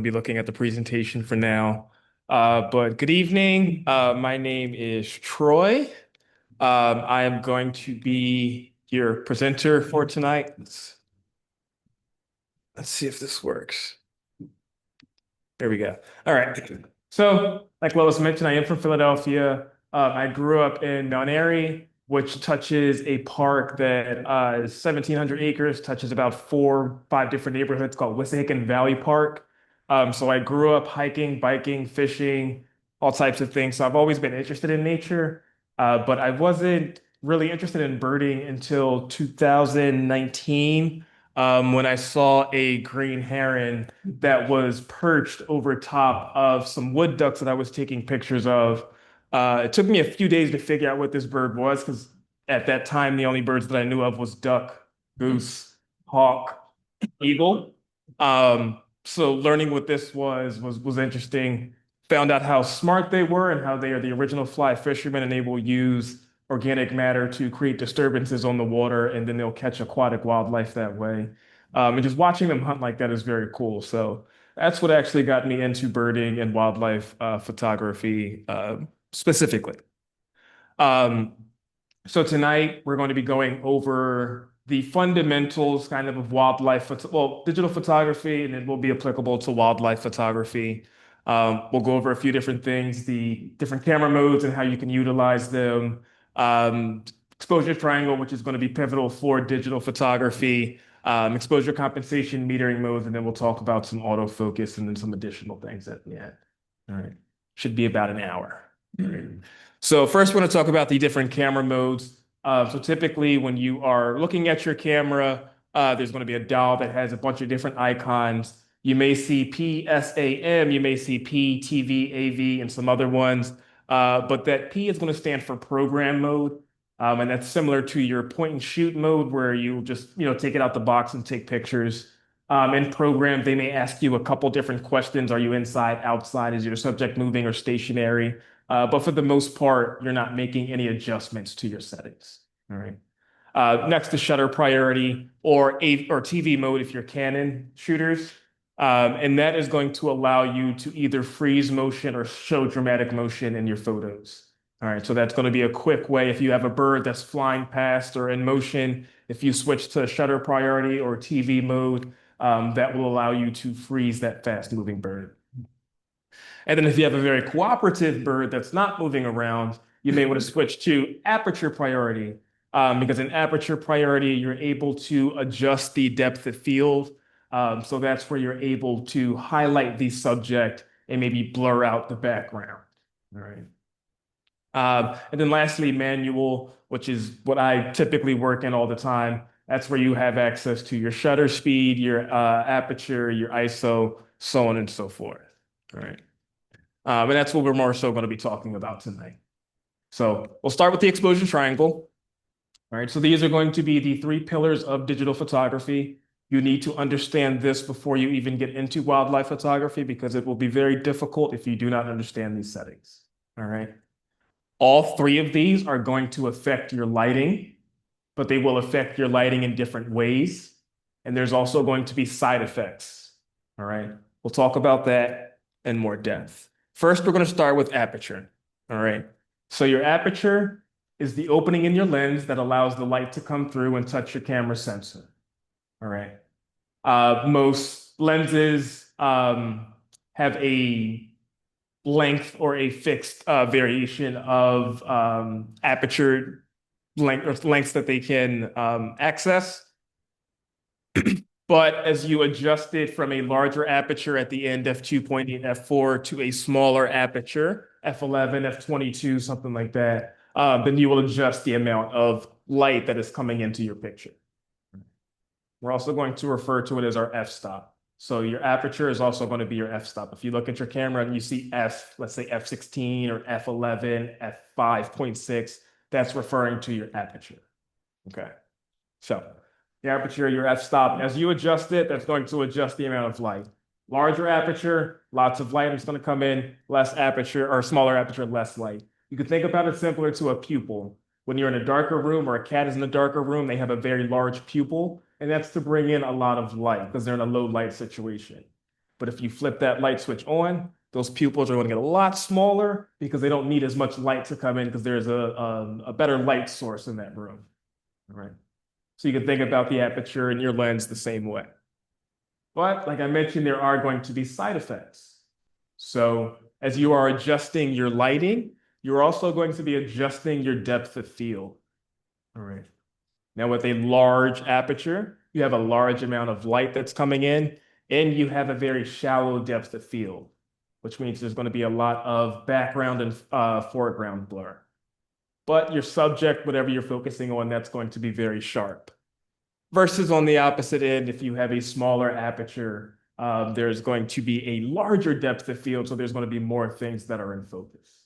Be looking at the presentation for now. But good evening. My name is Troy. I am going to be your presenter for tonight. Let's see if this works. There we go. All right. So, like Lois mentioned, I am from Philadelphia. I grew up in Mount Airy, which touches a park that is 1,700 acres, touches about 5 different neighborhoods called Wissahickon Valley Park. So I grew up hiking, biking, fishing, all types of things. So I've always been interested in nature, but I wasn't really interested in birding until 2019, when I saw a green heron that was perched over top of some wood ducks that I was taking pictures of. It took me a few days to figure out what this bird was because at that time the only birds that I knew of was duck, goose, hawk, eagle. So learning what this was interesting. Found out how smart they were and how they are the original fly fishermen and they will use organic matter to create disturbances on the water, and then they'll catch aquatic wildlife that way. And just watching them hunt like that is very cool. So that's what actually got me into birding and wildlife photography specifically. Um, so tonight we're going to be going over the fundamentals kind of wildlife, digital photography, and it will be applicable to wildlife photography. We'll go over a few different things, the different camera modes and how you can utilize them. Um, Exposure triangle, which is going to be pivotal for digital photography. Exposure compensation, metering modes, and then we'll talk about some autofocus and then some additional things at the end. All right. Should be about an hour. All right. So first, we're going to talk about the different camera modes. So typically, when you are looking at your camera, there's going to be a dial that has a bunch of different icons. You may see PSAM, you may see P, TV, AV, and some other ones. But that P is going to stand for program mode. And that's similar to your point and shoot mode where you just, take it out the box and take pictures. In program, they may ask you a couple different questions. Are you inside, outside? Is your subject moving or stationary? But for the most part, you're not making any adjustments to your settings. All right. Next is shutter priority or TV mode if you're Canon shooters. And that is going to allow you to either freeze motion or show dramatic motion in your photos. All right, so that's going to be a quick way if you have a bird that's flying past or in motion, if you switch to shutter priority or TV mode, that will allow you to freeze that fast moving bird. And then if you have a very cooperative bird that's not moving around, you may want to switch to aperture priority, because in aperture priority, you're able to adjust the depth of field. So that's where you're able to highlight the subject and maybe blur out the background. All right. And then lastly, manual, which is what I typically work in all the time. That's where you have access to your shutter speed, your aperture, your ISO, so on and so forth. All right. And that's what we're more so going to be talking about tonight. So we'll start with the exposure triangle. All right, so these are going to be the 3 pillars of digital photography. You need to understand this before you even get into wildlife photography because it will be very difficult if you do not understand these settings. All right. All 3 of these are going to affect your lighting, but they will affect your lighting in different ways. And there's also going to be side effects. All right. We'll talk about that in more depth. First, we're going to start with aperture. All right. So your aperture is the opening in your lens that allows the light to come through and touch your camera sensor. All right. Most lenses have a length or a fixed variation of aperture length or lengths that they can access. But as you adjust it from a larger aperture at the end, f2.8, f4, to a smaller aperture, f11, f22, something like that, then you will adjust the amount of light that is coming into your picture. We're also going to refer to it as our f-stop. So your aperture is also going to be your f-stop. If you look at your camera and you see f, let's say f16 or f11, f5.6, that's referring to your aperture. Okay. So the aperture, your f-stop, as you adjust it, that's going to adjust the amount of light. Larger aperture, lots of light is going to come in, less aperture, or smaller aperture, less light. You can think about it similar to a pupil. When you're in a darker room or a cat is in a darker room, they have a very large pupil, and that's to bring in a lot of light because they're in a low light situation. But if you flip that light switch on, those pupils are going to get a lot smaller because they don't need as much light to come in because there's a better light source in that room. All right. So you can think about the aperture in your lens the same way. But like I mentioned, there are going to be side effects. So as you are adjusting your lighting, you're also going to be adjusting your depth of field. All right. Now with a large aperture, you have a large amount of light that's coming in, and you have a very shallow depth of field, which means there's going to be a lot of background and foreground blur. But your subject, whatever you're focusing on, that's going to be very sharp. Versus on the opposite end, if you have a smaller aperture, there's going to be a larger depth of field, so there's going to be more things that are in focus.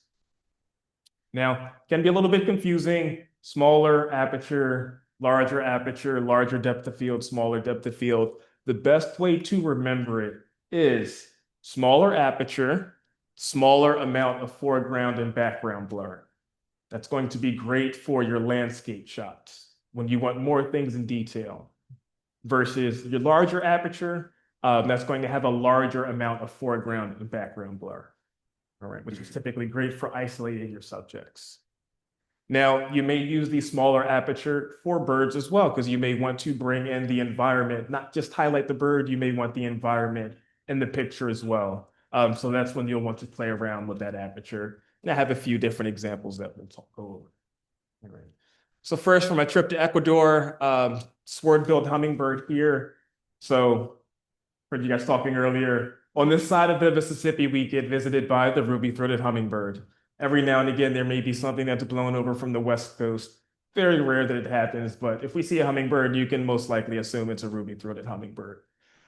Now, can be a little bit confusing. Smaller aperture, larger depth of field, smaller depth of field. The best way to remember it is smaller aperture, smaller amount of foreground and background blur. That's going to be great for your landscape shots when you want more things in detail. Versus your larger aperture, that's going to have a larger amount of foreground and background blur. All right, which is typically great for isolating your subjects. Now, you may use the smaller aperture for birds as well, because you may want to bring in the environment, not just highlight the bird, you may want the environment in the picture as well. So that's when you'll want to play around with that aperture. And I have a few different examples that we'll talk over. All right. So first, for my trip to Ecuador, sword-billed hummingbird here. So heard you guys talking earlier. On this side of the Mississippi, we get visited by the ruby-throated hummingbird. Every now and again, there may be something that's blown over from the West Coast. Very rare that it happens, but if we see a hummingbird, you can most likely assume it's a ruby-throated hummingbird.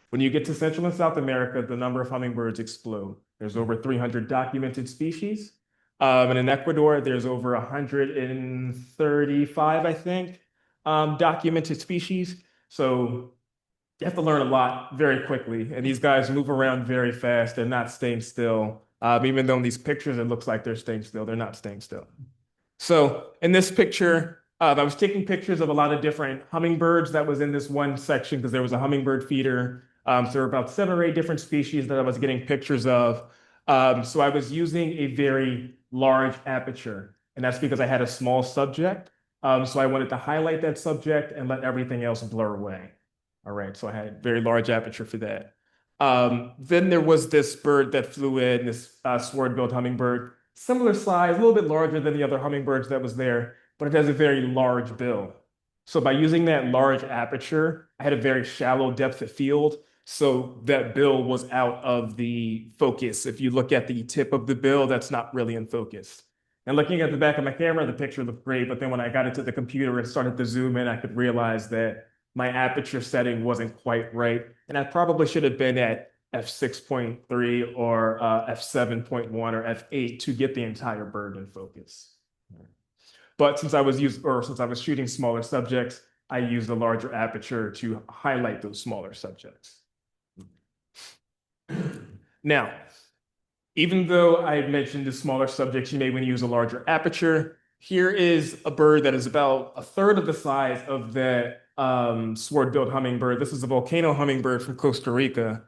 When you get to Central and South America, the number of hummingbirds explode. There's over 300 documented species. And in Ecuador, there's over 135, I think, documented species. So you have to learn a lot very quickly. And these guys move around very fast. They're not staying still. Even though in these pictures, it looks like they're staying still, they're not staying still. So in this picture, I was taking pictures of a lot of different hummingbirds that was in this one section because there was a hummingbird feeder. So there were about 7 or 8 different species that I was getting pictures of. So I was using a very large aperture, and that's because I had a small subject. So I wanted to highlight that subject and let everything else blur away. All right, so I had a very large aperture for that. Then there was this bird that flew in, this sword-billed hummingbird, similar size, a little bit larger than the other hummingbirds that was there, but it has a very large bill. So by using that large aperture, I had a very shallow depth of field, so that bill was out of the focus. If you look at the tip of the bill, that's not really in focus. And looking at the back of my camera, the picture looked great, but then when I got into the computer and started to zoom in, I could realize that my aperture setting wasn't quite right. And I probably should have been at f6.3 or f7.1 or f8 to get the entire bird in focus. But since I was shooting smaller subjects, I used a larger aperture to highlight those smaller subjects. Now, even though I mentioned the smaller subjects, you may want to use a larger aperture. Here is a bird that is about 1/3 of the size of the sword-billed hummingbird. This is a volcano hummingbird from Costa Rica.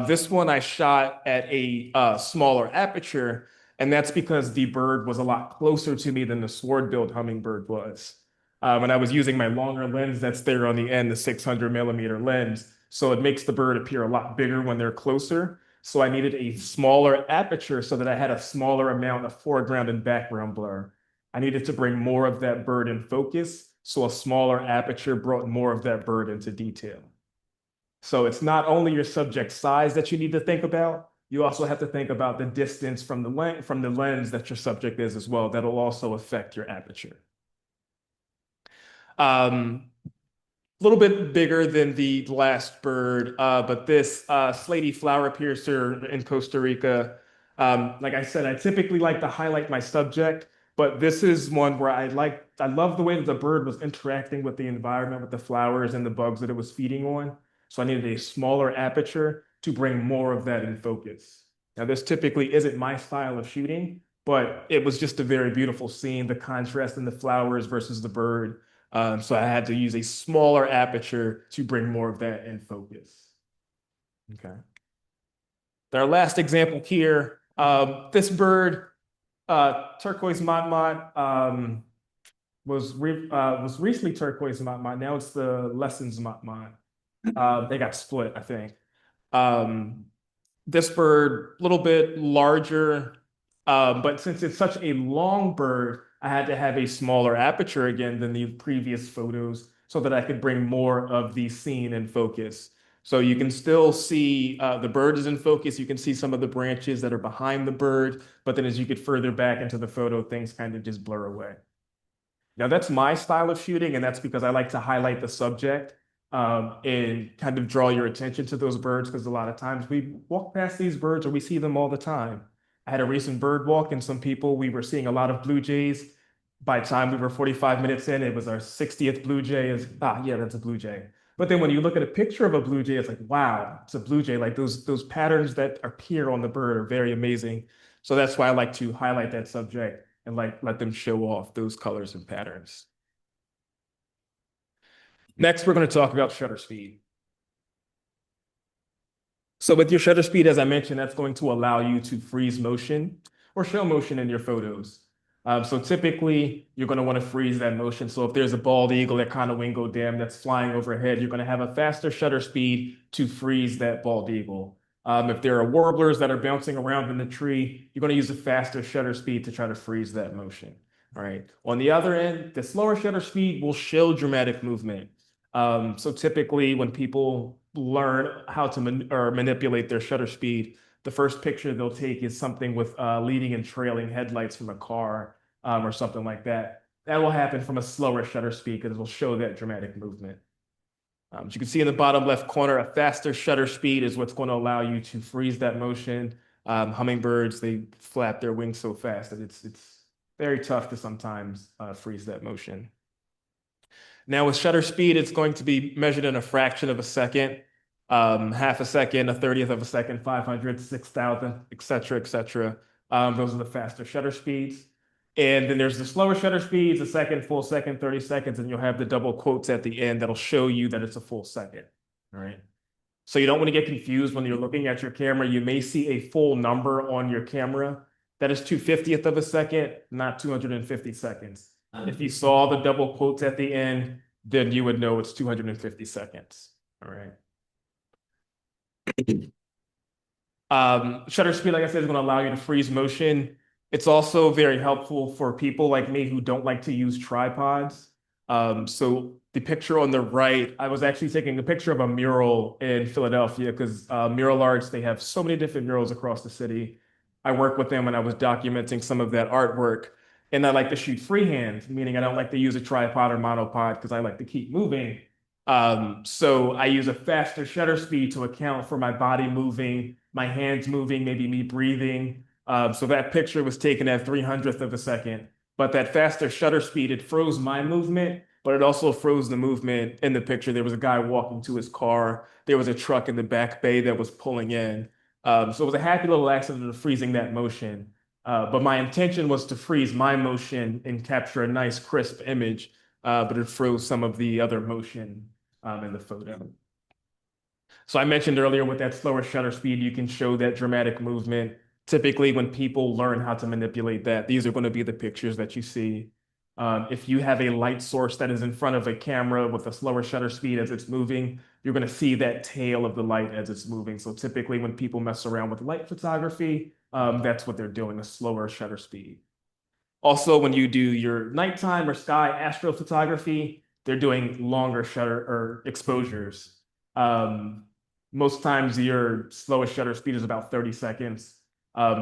This one I shot at a smaller aperture, and that's because the bird was a lot closer to me than the sword-billed hummingbird was. And I was using my longer lens that's there on the end, the 600 millimeter lens. So it makes the bird appear a lot bigger when they're closer. So I needed a smaller aperture so that I had a smaller amount of foreground and background blur. I needed to bring more of that bird in focus, so a smaller aperture brought more of that bird into detail. So it's not only your subject size that you need to think about, you also have to think about the distance from the lens that your subject is as well. That'll also affect your aperture. A little bit bigger than the last bird, but this slaty flower piercer in Costa Rica, like I said, I typically like to highlight my subject, but this is one where I love the way that the bird was interacting with the environment, with the flowers and the bugs that it was feeding on. So I needed a smaller aperture to bring more of that in focus. Now, this typically isn't my style of shooting, but it was just a very beautiful scene, the contrast in the flowers versus the bird. So I had to use a smaller aperture to bring more of that in focus. Okay. Our last example here, this bird, turquoise motmot, was recently turquoise motmot. Now it's the lessons motmot. They got split, I think. Um, this bird, a little bit larger, but since it's such a long bird, I had to have a smaller aperture again than the previous photos so that I could bring more of the scene in focus. So you can still see the bird is in focus. You can see some of the branches that are behind the bird, but then as you get further back into the photo, things kind of just blur away. Now, that's my style of shooting, and that's because I like to highlight the subject and kind of draw your attention to those birds because a lot of times we walk past these birds or we see them all the time. I had a recent bird walk, and some people, we were seeing a lot of blue jays. By the time we were 45 minutes in, it was our 60th blue jay. Yeah, that's a blue jay. But then when you look at a picture of a blue jay, it's like, wow, it's a blue jay. Like those patterns that appear on the bird are very amazing. So that's why I like to highlight that subject and like let them show off those colors and patterns. Next, we're going to talk about shutter speed. So with your shutter speed, as I mentioned, that's going to allow you to freeze motion or show motion in your photos. So typically, you're going to want to freeze that motion. So if there's a bald eagle at Conowingo Dam that's flying overhead, you're going to have a faster shutter speed to freeze that bald eagle. If there are warblers that are bouncing around in the tree, you're going to use a faster shutter speed to try to freeze that motion. All right. On the other end, the slower shutter speed will show dramatic movement. So typically, when people learn how to manipulate their shutter speed, the first picture they'll take is something with leading and trailing headlights from a car or something like that. That will happen from a slower shutter speed because it will show that dramatic movement. As you can see in the bottom left corner, a faster shutter speed is what's going to allow you to freeze that motion. Hummingbirds, they flap their wings so fast that it's very tough to sometimes freeze that motion. Now with shutter speed, it's going to be measured in a fraction of a second, half a second, a 30th of a second, 500, 6,000, et cetera, et cetera. Those are the faster shutter speeds. And then there's the slower shutter speeds, a second, full second, 30 seconds, and you'll have the double quotes at the end that'll show you that it's a full second. All right. So you don't want to get confused when you're looking at your camera. You may see a full number on your camera. That is 2/50th of a second, not 250 seconds. If you saw the double quotes at the end, then you would know it's 250 seconds. All right. Shutter speed, like I said, is going to allow you to freeze motion. It's also very helpful for people like me who don't like to use tripods. So the picture on the right, I was actually taking a picture of a mural in Philadelphia because mural arts, they have so many different murals across the city. I worked with them and I was documenting some of that artwork. And I like to shoot freehand, meaning I don't like to use a tripod or monopod because I like to keep moving. So I use a faster shutter speed to account for my body moving, my hands moving, maybe me breathing. So that picture was taken at 300th of a second. But that faster shutter speed, it froze my movement, but it also froze the movement in the picture. There was a guy walking to his car. There was a truck in the back bay that was pulling in. So it was a happy little accident of freezing that motion. But my intention was to freeze my motion and capture a nice crisp image, but it froze some of the other motion in the photo. So I mentioned earlier with that slower shutter speed, you can show that dramatic movement. Typically, when people learn how to manipulate that, these are going to be the pictures that you see. If you have a light source that is in front of a camera with a slower shutter speed as it's moving, you're going to see that tail of the light as it's moving. So typically when people mess around with light photography, that's what they're doing, a slower shutter speed. Also, when you do your nighttime or sky astrophotography, they're doing longer shutter or exposures. Um, Most times your slowest shutter speed is about 30 seconds.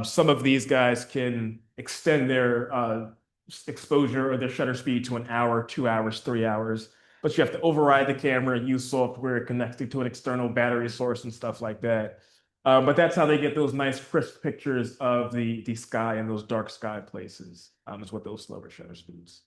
Some of these guys can extend their exposure or their shutter speed to an hour, 2 hours, 3 hours, but you have to override the camera, use software connected to an external battery source and stuff like that. But that's how they get those nice crisp pictures of the sky and those dark sky places, is with those slower shutter speeds.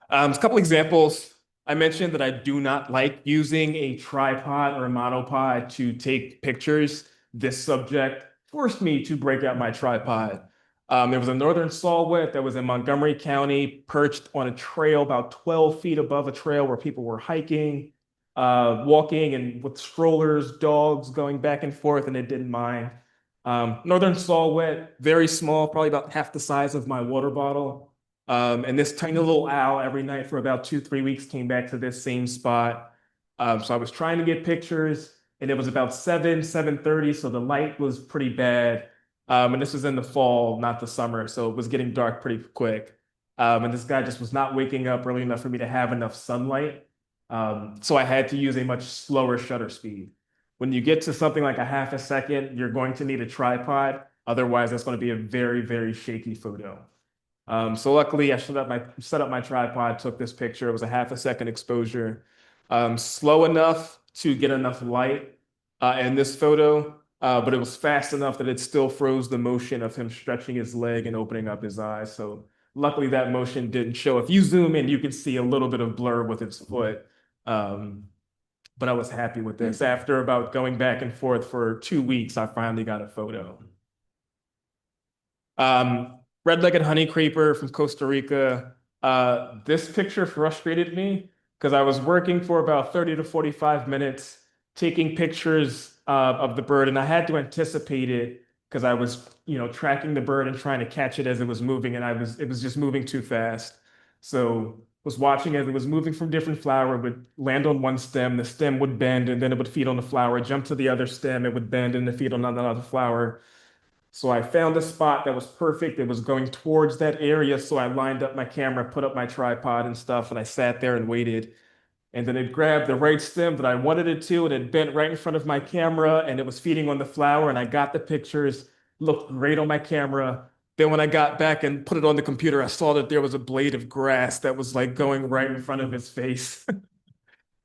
A couple examples. I mentioned that I do not like using a tripod or a monopod to take pictures. This subject forced me to break out my tripod. There was a northern saw-whet that was in Montgomery County, perched on a trail about 12 feet above a trail where people were hiking. walking and with strollers, dogs going back and forth, and it didn't mind. Northern saw-whet, very small, probably about half the size of my water bottle. And this tiny little owl every night for about 2, 3 weeks came back to this same spot. So I was trying to get pictures, and it was about 7:30, so the light was pretty bad. And this was in the fall, not the summer, so it was getting dark pretty quick. And this guy just was not waking up early enough for me to have enough sunlight. So I had to use a much slower shutter speed. When you get to something like a half a second, you're going to need a tripod. Otherwise, that's going to be a very, very shaky photo. So luckily, I set up my tripod, took this picture. It was a half a second exposure, slow enough to get enough light in this photo, but it was fast enough that it still froze the motion of him stretching his leg and opening up his eyes. So luckily, that motion didn't show. If you zoom in, you can see a little bit of blur with its foot. Um, but I was happy with this. After about going back and forth for 2 weeks, I finally got a photo. Red-legged honey creeper from Costa Rica. This picture frustrated me because I was working for about 30 to 45 minutes taking pictures of the bird, and I had to anticipate it because I was, tracking the bird and trying to catch it as it was moving, and it was just moving too fast. So was watching as it was moving from different flower, it would land on one stem, the stem would bend, and then it would feed on the flower, jump to the other stem, it would bend and then feed on another flower. So I found a spot that was perfect. It was going towards that area. So I lined up my camera, put up my tripod and stuff, and I sat there and waited. And then it grabbed the right stem that I wanted it to, and it bent right in front of my camera, and it was feeding on the flower. And I got the pictures, looked great on my camera. Then when I got back and put it on the computer, I saw that there was a blade of grass that was like going right in front of his face.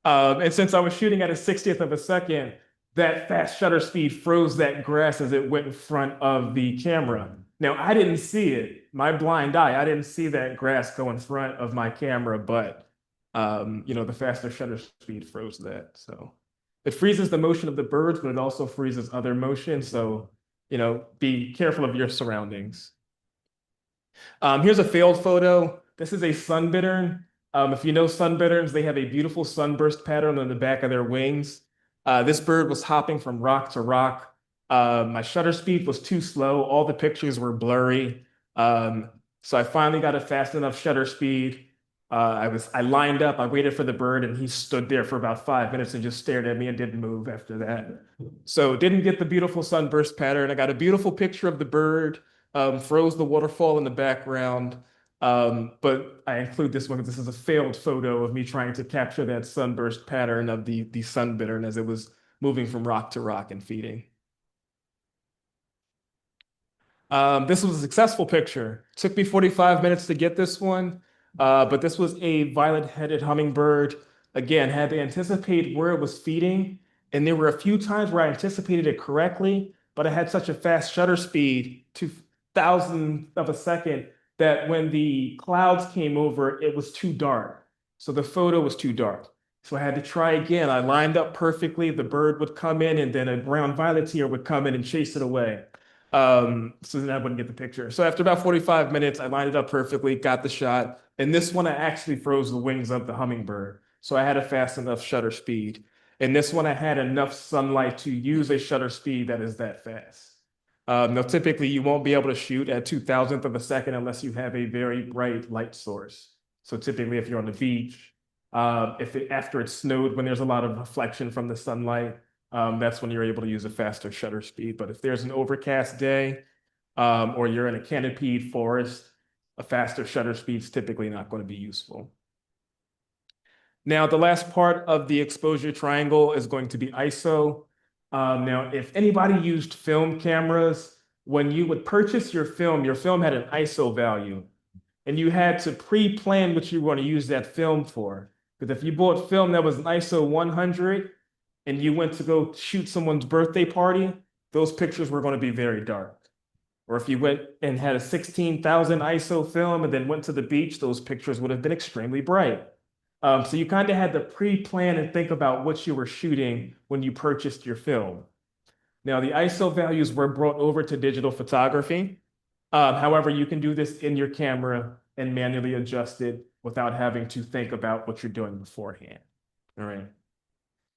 And since I was shooting at a 60th of a second, that fast shutter speed froze that grass as it went in front of the camera. Now, I didn't see it, my blind eye, I didn't see that grass go in front of my camera, but the faster shutter speed froze that. So it freezes the motion of the birds, but it also freezes other motion. So, be careful of your surroundings. Here's a failed photo. This is a sunbittern. If you know sunbitterns, they have a beautiful sunburst pattern on the back of their wings. This bird was hopping from rock to rock. My shutter speed was too slow. All the pictures were blurry. So I finally got a fast enough shutter speed. I lined up, I waited for the bird, and he stood there for about 5 minutes and just stared at me and didn't move after that. So didn't get the beautiful sunburst pattern. I got a beautiful picture of the bird, froze the waterfall in the background. But I include this one because this is a failed photo of me trying to capture that sunburst pattern of the sunbittern as it was moving from rock to rock and feeding. This was a successful picture. Took me 45 minutes to get this one, but this was a violet-headed hummingbird. Again, had to anticipate where it was feeding, and there were a few times where I anticipated it correctly, but I had such a fast shutter speed, 2,000 of a second, that when the clouds came over, it was too dark. So the photo was too dark. So I had to try again. I lined up perfectly. The bird would come in, and then a brown violeteer would come in and chase it away. So then I wouldn't get the picture. So after about 45 minutes, I lined it up perfectly, got the shot. And this one, I actually froze the wings of the hummingbird. So I had a fast enough shutter speed. And this one, I had enough sunlight to use a shutter speed that is that fast. Now, typically, you won't be able to shoot at 2,000th of a second unless you have a very bright light source. So typically, if you're on the beach, after it snowed, when there's a lot of reflection from the sunlight, that's when you're able to use a faster shutter speed. But if there's an overcast day, or you're in a canopied forest, a faster shutter speed is typically not going to be useful. Now, the last part of the exposure triangle is going to be ISO. Now, if anybody used film cameras, when you would purchase your film had an ISO value, and you had to pre-plan what you were going to use that film for. Because if you bought film that was an ISO 100 and you went to go shoot someone's birthday party, those pictures were going to be very dark. Or if you went and had a 16,000 ISO film and then went to the beach, those pictures would have been extremely bright. So you kind of had to pre-plan and think about what you were shooting when you purchased your film. Now, the ISO values were brought over to digital photography. However, you can do this in your camera and manually adjust it without having to think about what you're doing beforehand. All right.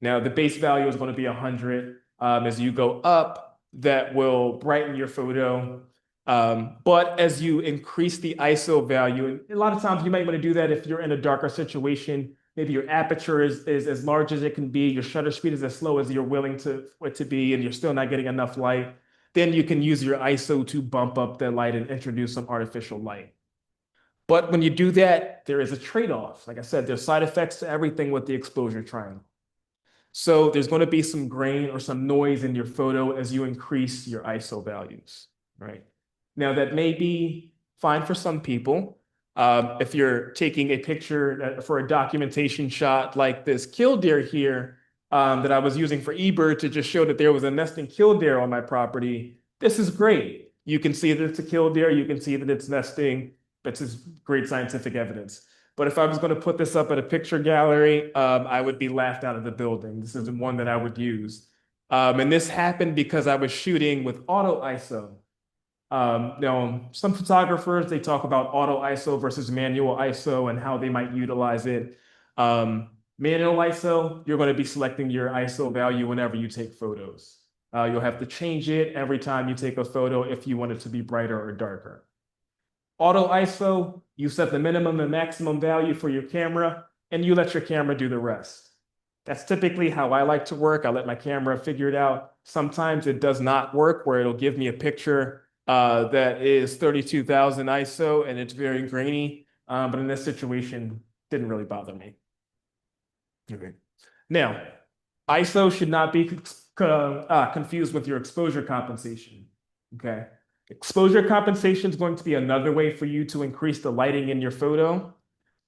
Now, the base value is going to be 100. As you go up, that will brighten your photo. But as you increase the ISO value, and a lot of times you might want to do that if you're in a darker situation. Maybe your aperture is as large as it can be, your shutter speed is as slow as you're willing for it to be, and you're still not getting enough light. Then you can use your ISO to bump up the light and introduce some artificial light. But when you do that, there is a trade-off. Like I said, there's side effects to everything with the exposure triangle. So there's going to be some grain or some noise in your photo as you increase your ISO values, right? Now that may be fine for some people. If you're taking a picture for a documentation shot like this killdeer here that I was using for eBird to just show that there was a nesting killdeer on my property, this is great. You can see that it's a killdeer. You can see that it's nesting. This is great scientific evidence. But if I was going to put this up at a picture gallery, I would be laughed out of the building. This isn't one that I would use. And this happened because I was shooting with auto ISO. Now, some photographers, they talk about auto ISO versus manual ISO and how they might utilize it. Manual ISO, you're going to be selecting your ISO value whenever you take photos. You'll have to change it every time you take a photo if you want it to be brighter or darker. Auto ISO, you set the minimum and maximum value for your camera, and you let your camera do the rest. That's typically how I like to work. I let my camera figure it out. Sometimes it does not work where it'll give me a picture that is 32,000 ISO and it's very grainy. But in this situation, it didn't really bother me. Okay. Now, ISO should not be confused with your exposure compensation. Okay. Exposure compensation is going to be another way for you to increase the lighting in your photo.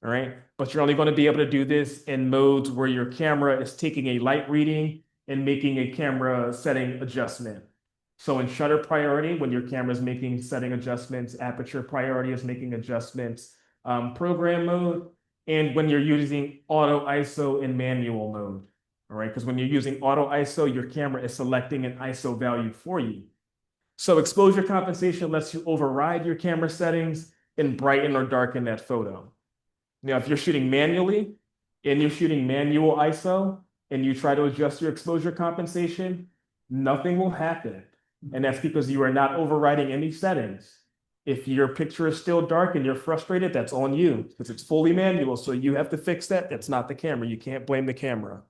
All right. But you're only going to be able to do this in modes where your camera is taking a light reading and making a camera setting adjustment. So in shutter priority, when your camera is making setting adjustments, aperture priority is making adjustments, program mode, and when you're using auto ISO in manual mode. All right. Because when you're using auto ISO, your camera is selecting an ISO value for you. So exposure compensation lets you override your camera settings and brighten or darken that photo. Now, if you're shooting manually and you're shooting manual ISO and you try to adjust your exposure compensation, nothing will happen. And that's because you are not overriding any settings. If your picture is still dark and you're frustrated, that's on you because it's fully manual. So you have to fix that. That's not the camera. You can't blame the camera.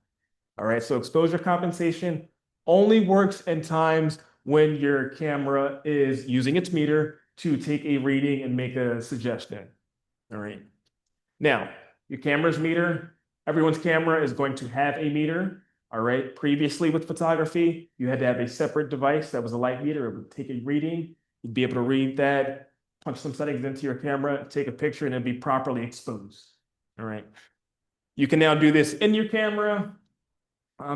All right. So exposure compensation only works in times when your camera is using its meter to take a reading and make a suggestion. All right. Now, your camera's meter, everyone's camera is going to have a meter. All right. Previously with photography, you had to have a separate device that was a light meter. It would take a reading. You'd be able to read that, punch some settings into your camera, take a picture, and it'd be properly exposed. All right. You can now do this in your camera.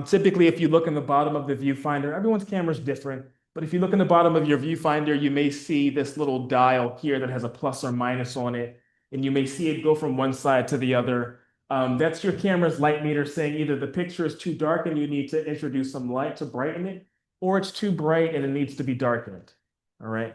Typically, if you look in the bottom of the viewfinder, everyone's camera is different. But if you look in the bottom of your viewfinder, you may see this little dial here that has a plus or minus on it. And you may see it go from one side to the other. That's your camera's light meter saying either the picture is too dark and you need to introduce some light to brighten it, or it's too bright and it needs to be darkened. All right.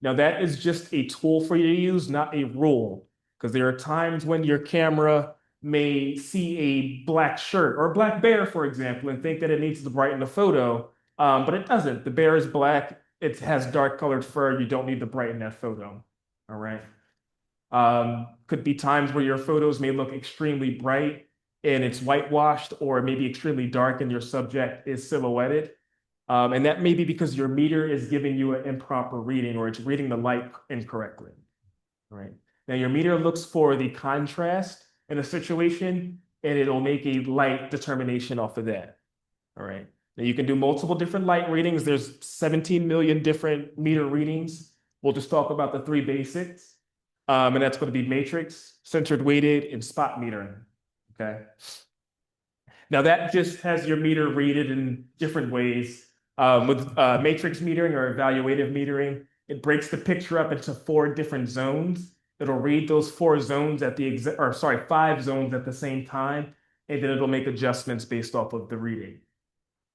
Now that is just a tool for you to use, not a rule, because there are times when your camera may see a black shirt or a black bear, for example, and think that it needs to brighten the photo, but it doesn't. The bear is black. It has dark colored fur. You don't need to brighten that photo. All right. Could be times where your photos may look extremely bright and it's whitewashed, or maybe extremely dark and your subject is silhouetted. And that may be because your meter is giving you an improper reading or it's reading the light incorrectly. All right. Now your meter looks for the contrast in a situation and it'll make a light determination off of that. All right. Now you can do multiple different light readings. There's 17 million different meter readings. We'll just talk about the three basics. And that's going to be matrix, centered weighted, and spot metering. Okay. Now that just has your meter read it in different ways. With matrix metering or evaluative metering, it breaks the picture up into 4 different zones. It'll read those 4 zones at the 5 zones at the same time, and then it'll make adjustments based off of the reading.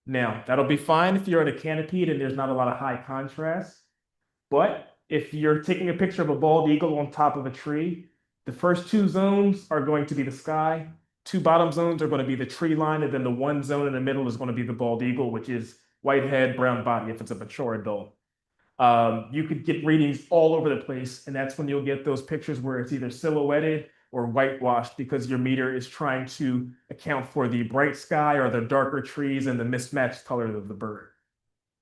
Now, that'll be fine if you're in a canopy and there's not a lot of high contrast. But if you're taking a picture of a bald eagle on top of a tree, the first 2 zones are going to be the sky, two bottom zones are going to be the tree line, and then the one zone in the middle is going to be the bald eagle, which is white head, brown body if it's a mature adult. You could get readings all over the place, and that's when you'll get those pictures where it's either silhouetted or whitewashed because your meter is trying to account for the bright sky or the darker trees and the mismatched color of the bird.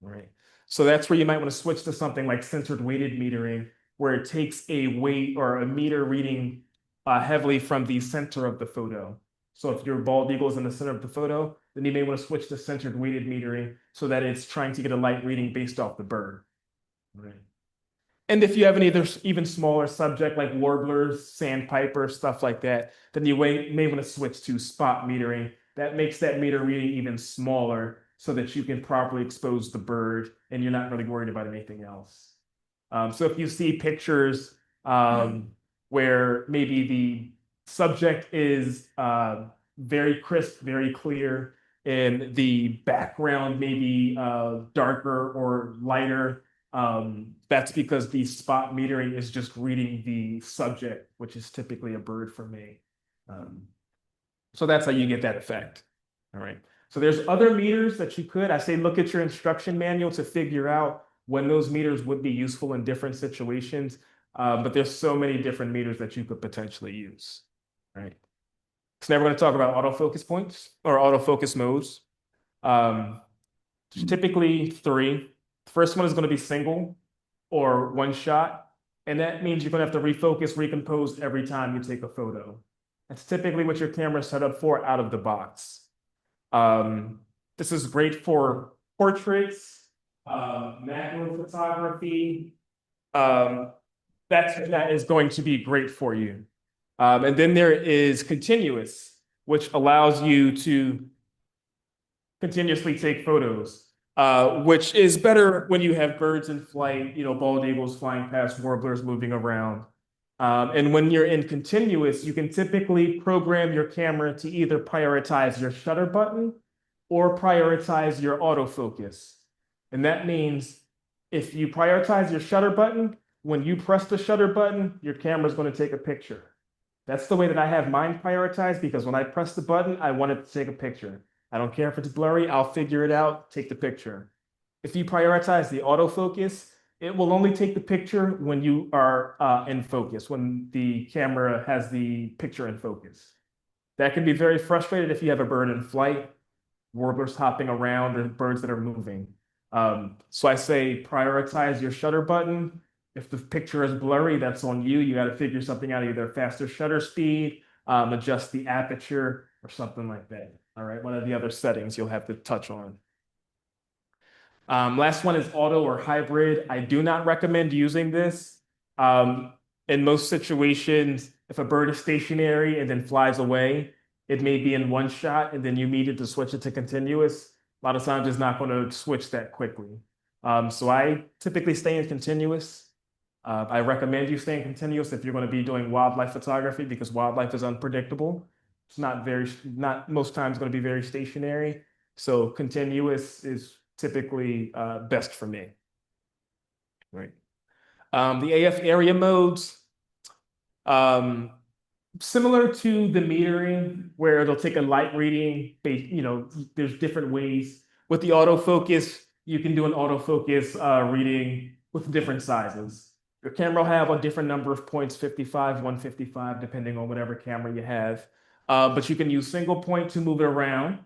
Right. So that's where you might want to switch to something like centered weighted metering, where it takes a weight or a meter reading heavily from the center of the photo. So if your bald eagle is in the center of the photo, then you may want to switch to centered weighted metering so that it's trying to get a light reading based off the bird. Right. And if you have an even smaller subject like warblers, sandpipers, stuff like that, then you may want to switch to spot metering. That makes that meter reading even smaller so that you can properly expose the bird and you're not really worried about anything else. So if you see pictures where maybe the subject is very crisp, very clear, and the background may be darker or lighter, that's because the spot metering is just reading the subject, which is typically a bird for me. So that's how you get that effect. All right. So there's other meters that you could. I say look at your instruction manual to figure out when those meters would be useful in different situations. But there's so many different meters that you could potentially use. All right. So now we're going to talk about autofocus points or autofocus modes. There's typically three. The first one is going to be single or one shot. And that means you're going to have to refocus, recompose every time you take a photo. That's typically what your camera is set up for out of the box. This is great for portraits, macro photography. That is going to be great for you. And then there is continuous, which allows you to continuously take photos, which is better when you have birds in flight, bald eagles flying past, warblers moving around. And when you're in continuous, you can typically program your camera to either prioritize your shutter button or prioritize your autofocus. And that means if you prioritize your shutter button, when you press the shutter button, your camera is going to take a picture. That's the way that I have mine prioritized because when I press the button, I want it to take a picture. I don't care if it's blurry, I'll figure it out, take the picture. If you prioritize the autofocus, it will only take the picture when you are in focus, when the camera has the picture in focus. That can be very frustrating if you have a bird in flight, warblers hopping around, or birds that are moving. So I say prioritize your shutter button. If the picture is blurry, that's on you. You got to figure something out, either faster shutter speed, adjust the aperture, or something like that. All right, one of the other settings you'll have to touch on. Last one is auto or hybrid. I do not recommend using this. In most situations, if a bird is stationary and then flies away, it may be in one shot and then you need it to switch it to continuous. A lot of times it's not going to switch that quickly. So I typically stay in continuous. I recommend you stay in continuous if you're going to be doing wildlife photography because wildlife is unpredictable. It's not most times going to be very stationary. So continuous is typically best for me. Right. The AF area modes, similar to the metering where it'll take a light reading, there's different ways. With the autofocus, you can do an autofocus reading with different sizes. Your camera will have a different number of points, 55, 155, depending on whatever camera you have. But you can use single point to move it around.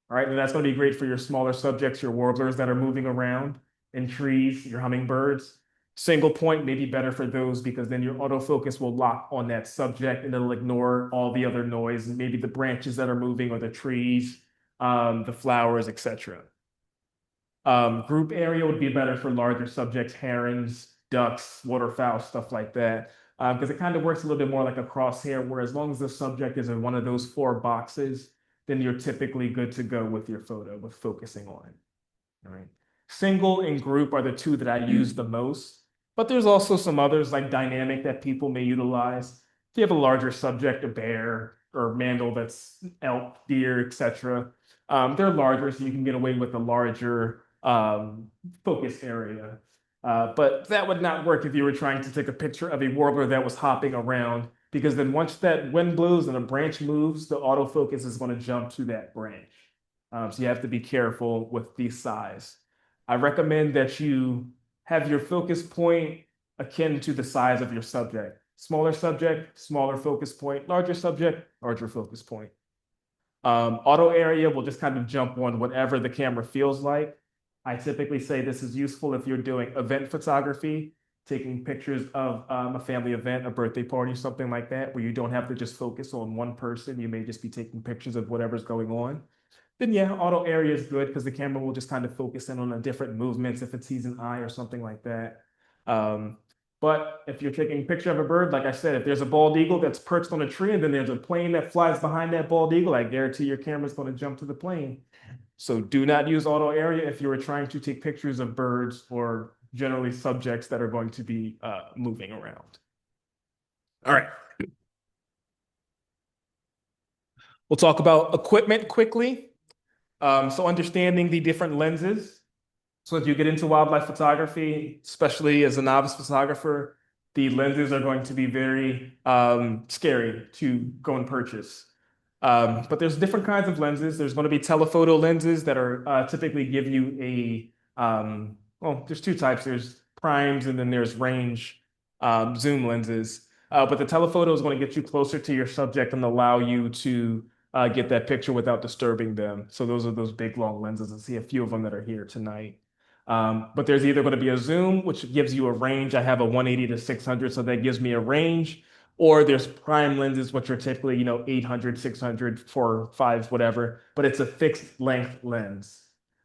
All right, and that's going to be great for your smaller subjects, your warblers that are moving around in trees, your hummingbirds. Single point may be better for those because then your autofocus will lock on that subject and it'll ignore all the other noise, maybe the branches that are moving or the trees, the flowers, etc. Group area would be better for larger subjects, herons, ducks, waterfowl, stuff like that. Because it kind of works a little bit more like a crosshair, where as long as the subject is in one of those four boxes, then you're typically good to go with your photo with focusing on. All right. Single and group are the two that I use the most, but there's also some others like dynamic that people may utilize. If you have a larger subject, a bear or mandrill that's elk, deer, etc., they're larger, so you can get away with a larger focus area. But that would not work if you were trying to take a picture of a warbler that was hopping around because then once that wind blows and a branch moves, the autofocus is going to jump to that branch. So you have to be careful with the size. I recommend that you have your focus point akin to the size of your subject. Smaller subject, smaller focus point, larger subject, larger focus point. Auto area will just kind of jump on whatever the camera feels like. I typically say this is useful if you're doing event photography, taking pictures of a family event, a birthday party, something like that, where you don't have to just focus on one person. You may just be taking pictures of whatever's going on. Then yeah, auto area is good because the camera will just kind of focus in on the different movements if it sees an eye or something like that. Um, but if you're taking a picture of a bird, like I said, if there's a bald eagle that's perched on a tree and then there's a plane that flies behind that bald eagle, I guarantee your camera's going to jump to the plane. So do not use auto area if you are trying to take pictures of birds or generally subjects that are going to be moving around. All right. We'll talk about equipment quickly. So understanding the different lenses. So if you get into wildlife photography, especially as a novice photographer, the lenses are going to be very scary to go and purchase. But there's different kinds of lenses. There's going to be telephoto lenses that are typically give you well, there's two types. There's primes and then there's range zoom lenses. But the telephoto is going to get you closer to your subject and allow you to get that picture without disturbing them. So those are those big long lenses. I see a few of them that are here tonight. But there's either going to be a zoom, which gives you a range. I have a 180 to 600, so that gives me a range. Or there's prime lenses, which are typically, 800, 600, 4, 5, whatever, but it's a fixed length lens.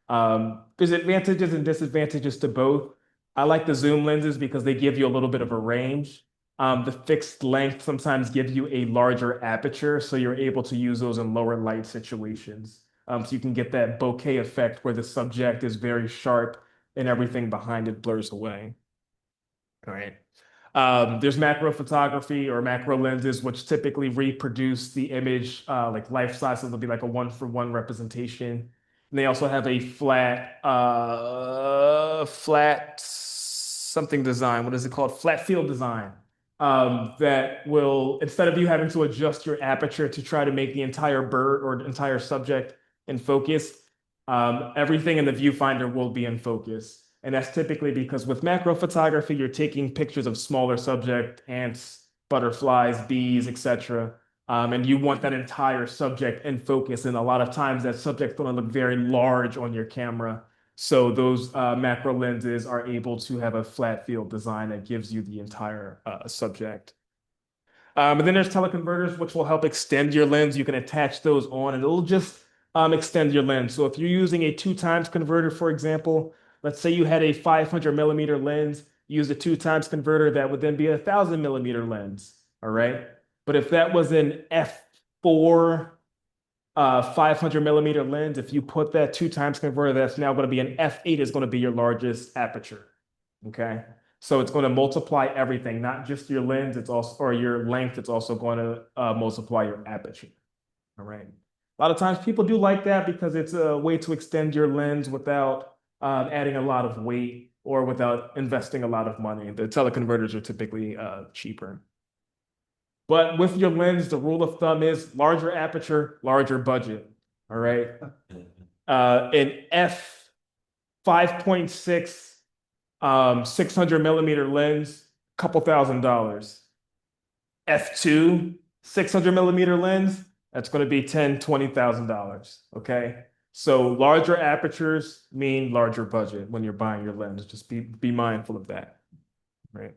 There's advantages and disadvantages to both. I like the zoom lenses because they give you a little bit of a range. The fixed length sometimes gives you a larger aperture, so you're able to use those in lower light situations. So you can get that bokeh effect where the subject is very sharp and everything behind it blurs away. All right. There's macro photography or macro lenses, which typically reproduce the image like life size, so they'll be like a one-for-one representation. And they also have a flat something design. What is it called? Flat field design. That will, instead of you having to adjust your aperture to try to make the entire bird or entire subject in focus, everything in the viewfinder will be in focus. And that's typically because with macro photography, you're taking pictures of smaller subject, ants, butterflies, bees, etc. And you want that entire subject in focus. And a lot of times that subject's going to look very large on your camera. So those macro lenses are able to have a flat field design that gives you the entire subject. And then there's teleconverters, which will help extend your lens. You can attach those on and it'll just extend your lens. So if you're using a 2x converter, for example, let's say you had a 500 millimeter lens, use a 2x converter, that would then be a 1,000 millimeter lens. All right. But if that was an f4 500 millimeter lens, if you put that 2x converter, that's now going to be an f8 is going to be your largest aperture. Okay. So it's going to multiply everything, not just your lens, it's also, or your length, it's also going to multiply your aperture. All right. A lot of times people do like that because it's a way to extend your lens without adding a lot of weight or without investing a lot of money. The teleconverters are typically cheaper. But with your lens, the rule of thumb is larger aperture, larger budget. All right. An f 5.6 600 millimeter lens, couple $1,000. F2 600 millimeter lens, that's going to be $10,000, $20,000. Okay. So larger apertures mean larger budget when you're buying your lens. Just be mindful of that. Right.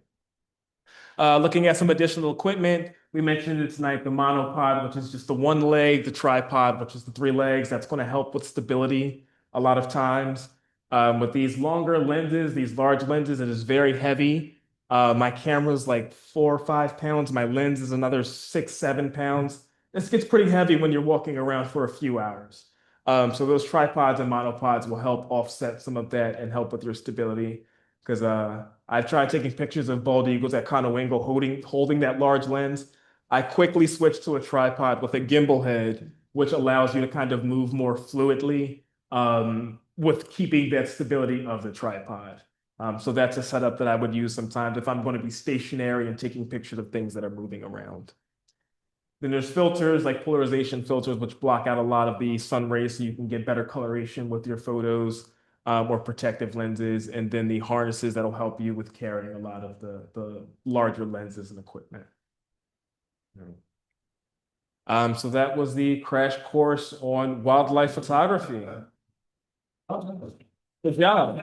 Looking at some additional equipment, we mentioned it tonight, the monopod, which is just the one leg, the tripod, which is the three legs. That's going to help with stability a lot of times. With these longer lenses, these large lenses, it is very heavy. My camera's like 4 or 5 pounds. My lens is another 6, 7 pounds. This gets pretty heavy when you're walking around for a few hours. So those tripods and monopods will help offset some of that and help with your stability. Because I've tried taking pictures of bald eagles at Conowingo holding that large lens. I quickly switched to a tripod with a gimbal head, which allows you to kind of move more fluidly with keeping that stability of the tripod. So that's a setup that I would use sometimes if I'm going to be stationary and taking pictures of things that are moving around. Then there's filters like polarization filters, which block out a lot of the sun rays so you can get better coloration with your photos, or protective lenses. And then the harnesses that'll help you with carrying a lot of the larger lenses and equipment. So that was the crash course on wildlife photography. Good job.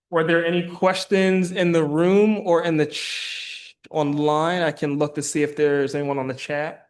Were there any questions in the room or in the online? I can look to see if there's anyone on the chat.